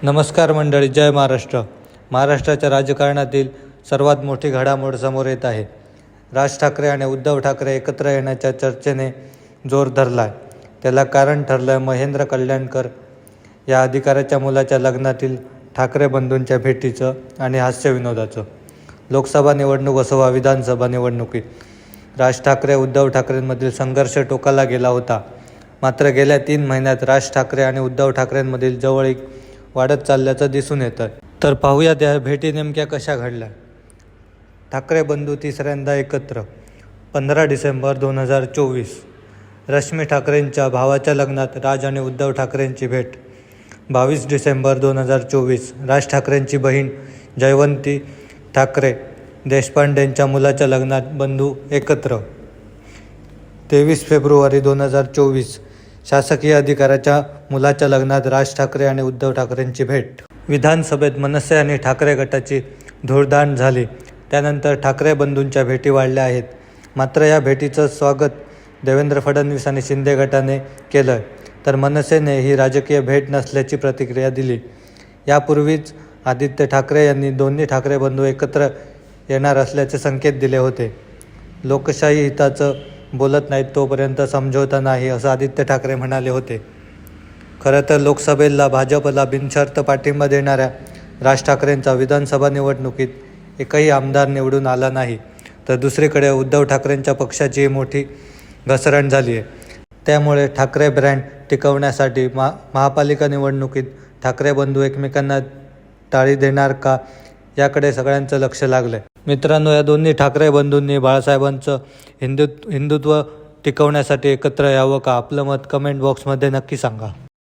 नमस्कार मंडळी, जय महाराष्ट्र. महाराष्ट्राच्या राजकारणातील सर्वात मोठी घडामोड समोर येत आहे. राज ठाकरे आणि उद्धव ठाकरे एकत्र येण्याच्या चर्चेने जोर धरला आहे. त्याला कारण ठरलं आहे महेंद्र कल्याणकर या अधिकाऱ्याच्या मुलाच्या लग्नातील ठाकरे बंधूंच्या भेटीचं आणि हास्यविनोदाचं. लोकसभा निवडणूक असो वा विधानसभा निवडणुकीत राज ठाकरे उद्धव ठाकरेंमधील संघर्ष टोकाला गेला होता. मात्र गेल्या 3 महिन्यात राज ठाकरे आणि उद्धव ठाकरेंमधील जवळीक वाढत चालल्याचं दिसून येतं. तर पाहूयात या भेटी नेमक्या कशा घडल्या. ठाकरे बंधू तिसऱ्यांदा एकत्र. 15 डिसेंबर 2024 रश्मी ठाकरेंच्या भावाच्या लग्नात राज आणि उद्धव ठाकरेंची भेट. 22 डिसेंबर 2024 राज ठाकरेंची बहीण जयवंती ठाकरे देशपांडेंच्या मुलाच्या लग्नात बंधू एकत्र. 23 फेब्रुवारी 2024 शासकीय अधिकाऱ्याच्या मुलाच्या लग्नात राज ठाकरे आणि उद्धव ठाकरेंची भेट. विधानसभेत मनसे आणि ठाकरे गटाची धुळदाण झाली. त्यानंतर ठाकरे बंधूंच्या भेटी वाढल्या आहेत. मात्र या भेटीचं स्वागत देवेंद्र फडणवीस आणि शिंदे गटाने केलं, तर मनसेने ही राजकीय भेट नसल्याची प्रतिक्रिया दिली. यापूर्वीच आदित्य ठाकरे यांनी दोन्ही ठाकरे बंधू एकत्र येणार असल्याचे संकेत दिले होते. लोकशाही हिताचं बोलत नाहीत तोपर्यंत समझोता नाही, असं आदित्य ठाकरे म्हणाले होते. खरं तर लोकसभेला भाजपला बिनशर्त पाठिंबा देणाऱ्या राज ठाकरेंचा विधानसभा निवडणुकीत एकही आमदार निवडून आला नाही. तर दुसरीकडे उद्धव ठाकरेंच्या पक्षाची मोठी घसरण झाली आहे. त्यामुळे ठाकरे ब्रँड टिकवण्यासाठी महापालिका निवडणुकीत ठाकरे बंधू एकमेकांना टाळी देणार का, याकडे सगळ्यांचं लक्ष लागलं आहे. मित्रांनो, या दोन्ही ठाकरे बंधूंनी बाळासाहेबांचं हिंदुत्व टिकवण्यासाठी एकत्र यावं का? आपलं मत कमेंट बॉक्समध्ये नक्की सांगा.